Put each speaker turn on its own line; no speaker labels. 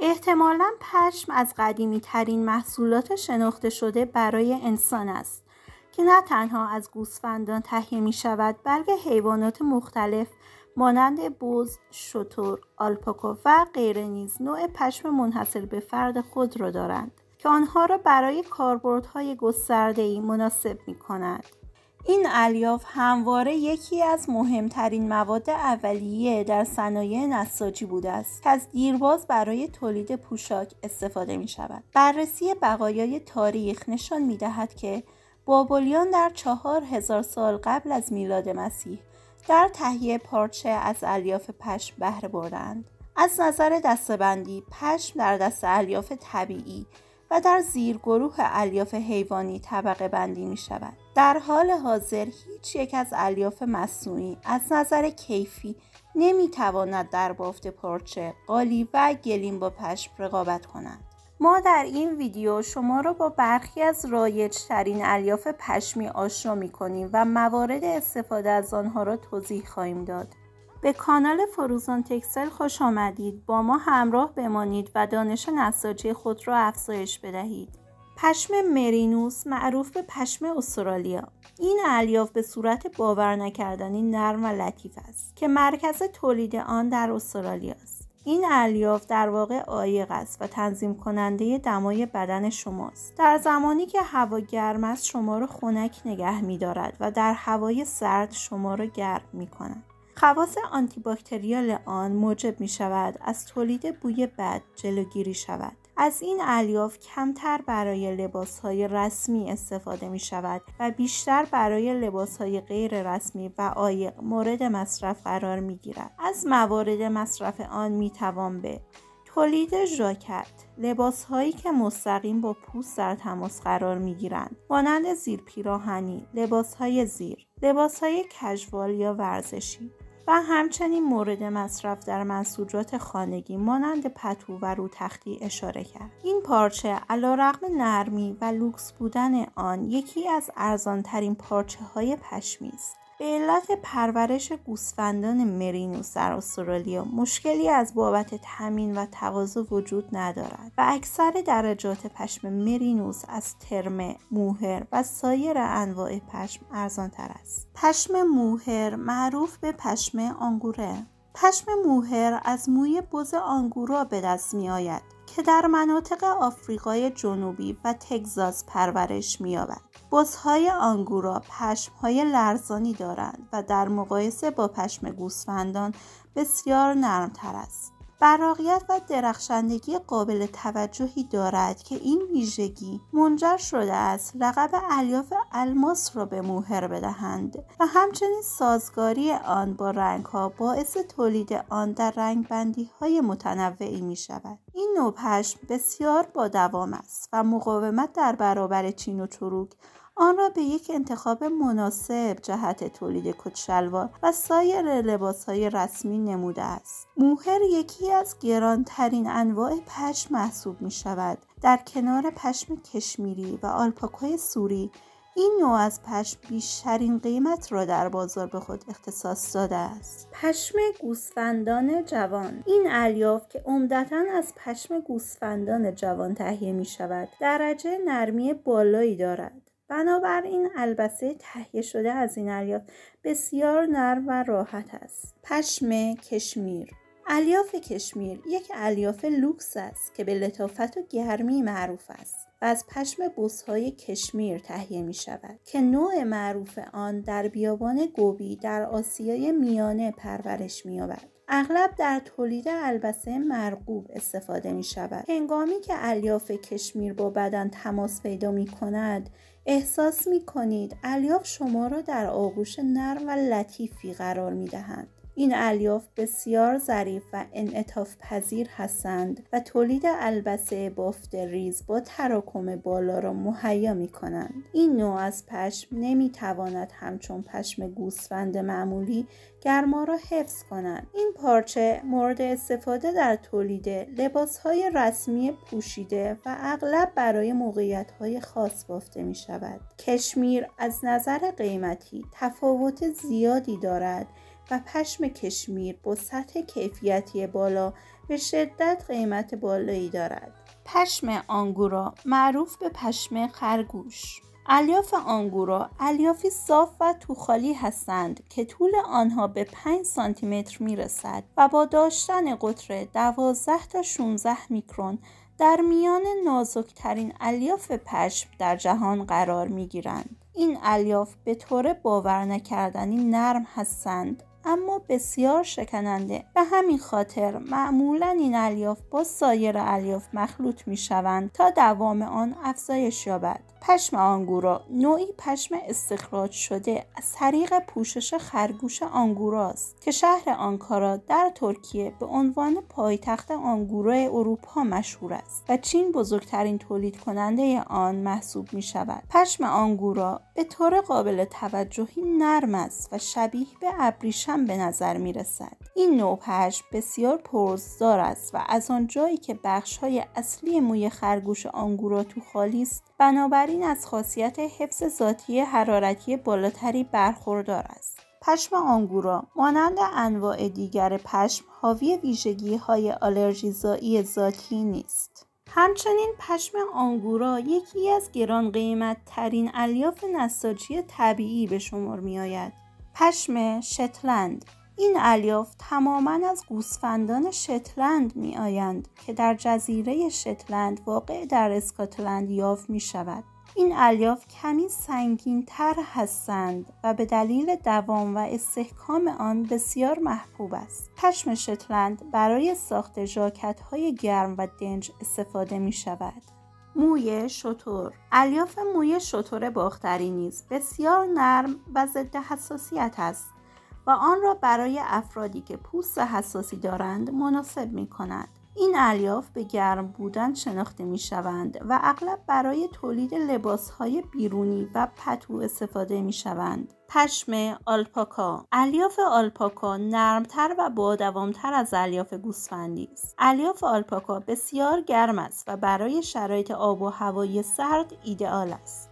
احتمالاً پشم از قدیمی ترین محصولات شناخته شده برای انسان است که نه تنها از گوسفندان تهیه می شود بلکه حیوانات مختلف مانند بز، شتر، آلپاکا و غیره نیز نوع پشم منحصر به فرد خود را دارند که آنها را برای کاربردهای گسترده‌ای مناسب می کند. این الیاف همواره یکی از مهمترین مواد اولیه در صنایع نساجی بوده است که از دیرباز برای تولید پوشاک استفاده می شود. بررسی بقایای تاریخ نشان می دهد که بابلیان در 4000 سال قبل از میلاد مسیح در تهیه پارچه از الیاف پشم بهره بردند. از نظر دسته‌بندی، پشم در دست الیاف طبیعی و در زیرگروه الیاف حیوانی طبقه بندی می شود. در حال حاضر هیچ یک از الیاف مصنوعی از نظر کیفی نمی تواند در بافت پارچه، قالی و گلیم با پشم رقابت کند. ما در این ویدیو شما را با برخی از رایج‌ترین الیاف پشمی آشنا می کنیم و موارد استفاده از آنها را توضیح خواهیم داد. به کانال فروزان تکستایل خوش آمدید. با ما همراه بمانید و دانش نساجی خود را افزایش بدهید. پشم مرینوس معروف به پشم استرالیا. این الیاف به صورت باور نکردنی نرم و لطیف است که مرکز تولید آن در استرالیا است. این الیاف در واقع عایق است و تنظیم کننده دمای بدن شماست. در زمانی که هوا گرم است شما را خنک نگه می دارد و در هوای سرد شما را گرم می کند. خواص آنتی باکتریال آن موجب می شود از تولید بوی بد جلوگیری شود. از این الیاف کمتر برای لباسهای رسمی استفاده می شود و بیشتر برای لباسهای غیر رسمی و عایق مورد مصرف قرار می گیرد. از موارد مصرف آن می توان به تولید ژاکت، لباسهایی که مستقیم با پوست در تماس قرار می گیرند، مانند زیر پیراهنی، لباسهای زیر، لباسهای کژوال یا ورزشی و همچنین مورد مصرف در منسوجات خانگی مانند پتو و روتختی اشاره کرد. این پارچه علیرغم نرمی و لوکس بودن آن یکی از ارزانترین پارچه های پشمی است. به علت پرورش گوسفندان مرینوس در استرالیا مشکلی از بابت تامین و تقاضا وجود ندارد و اکثر درجات پشم مرینوس از ترمه، موهر و سایر انواع پشم ارزانتر است. پشم موهر معروف به پشم آنگوره. پشم موهر از موی بز آنگورا به دست می آید که در مناطق آفریقای جنوبی و تگزاس پرورش می یابد. بزهای آنگورا پشمهای لرزانی دارند و در مقایسه با پشم گوسفندان بسیار نرمتر است. براقیت و درخشندگی قابل توجهی دارد که این ویژگی منجر شده است لقب الیاف الماس را به موهر بدهند و همچنین سازگاری آن با رنگها باعث تولید آن در رنگ بندی های متنوعی می شود. این نوع پشم بسیار با دوام است و مقاومت در برابر چین و چروک آن را به یک انتخاب مناسب جهت تولید کت‌شلوار و سایر لباس‌های رسمی نموده است. موهر یکی از گرانترین انواع پشم محسوب می شود. در کنار پشم کشمیری و آلپاکای سوری، این نوع از پشم بیشترین قیمت را در بازار به خود اختصاص داده است. پشم گوسفندان جوان. این الیاف که عمدتاً از پشم گوسفندان جوان تهیه می شود، درجه نرمی بالایی دارد. بنابراین البسه تهیه شده از این الیاف بسیار نرم و راحت است. پشم کشمیر. الیاف کشمیر یک الیاف لوکس است که به لطافت و گرمی معروف است و از پشم بزهای کشمیر تهیه می شود که نوع معروف آن در بیابان گوبی در آسیای میانه پرورش می یابد. اغلب در تولید البسه مرغوب استفاده می شود. هنگامی که الیاف کشمیر با بدن تماس پیدا می کند، احساس می کنید الیاف شما را در آغوش نرم و لطیفی قرار می دهند. این الیاف بسیار ظریف و انعطاف پذیر هستند و تولید البسه بافت ریز با تراکم بالا را مهیا می کنند. این نوع از پشم نمی تواند همچون پشم گوسفند معمولی گرما را حفظ کنند. این پارچه مورد استفاده در تولید لباسهای رسمی پوشیده و اغلب برای موقعیت‌های خاص بافته می شود. کشمیر از نظر قیمتی تفاوت زیادی دارد و پشم کشمیر با سطح کیفیتی بالا به شدت قیمت بالایی دارد. پشم آنگورا معروف به پشم خرگوش. الیاف آنگورا الیافی صاف و توخالی هستند که طول آنها به 5 سانتی متر میرسد و با داشتن قطر 12 تا 16 میکرون در میان نازکترین الیاف پشم در جهان قرار میگیرند. این الیاف به طور باور نکردنی نرم هستند اما بسیار شکننده. به همین خاطر معمولاً این الیاف با سایر الیاف مخلوط می شوند تا دوام آن افزایش یابد. پشم آنگورا نوعی پشم استخراج شده از طریق پوشش خرگوش آنگوراست که شهر آنکارا در ترکیه به عنوان پایتخت آنگورا اروپا مشهور است و چین بزرگترین تولید کننده آن محسوب می شود. پشم آنگورا به طور قابل توجهی نرم است و شبیه به ابریشم به نظر می رسد. این نوع پشم بسیار پرزدار است و از آن جایی که بخش‌های اصلی موی خرگوش آنگورا توخالی است، بنابراین از خاصیت حفظ ذاتی حرارتی بالاتری برخوردار است. پشم آنگورا مانند انواع دیگر پشم حاوی ویژگی‌های آلرژیزایی ذاتی نیست. همچنین پشم آنگورا یکی از گران قیمت ترین الیاف نساجی طبیعی به شمار می آید. پشم شتلند. این الیاف تماماً از گوسفندان شتلند می آیند که در جزیره شتلند واقع در اسکاتلند یافت می شود. این الیاف کمی سنگین تر هستند و به دلیل دوام و استحکام آن بسیار محبوب است. پشم شتلند برای ساخت ژاکت های گرم و دنج استفاده می شود. موی شتر. الیاف موی شتر باختری نیز بسیار نرم و ضد حساسیت است و آن را برای افرادی که پوست حساسی دارند مناسب می کند. این الیاف به گرم بودن شناخته می شوند و اغلب برای تولید لباسهای بیرونی و پتو استفاده می شوند. پشم آلپاکا. الیاف آلپاکا نرمتر و با دوامتر از الیاف گوسفندی است. الیاف آلپاکا بسیار گرم است و برای شرایط آب و هوایی سرد ایدئال است.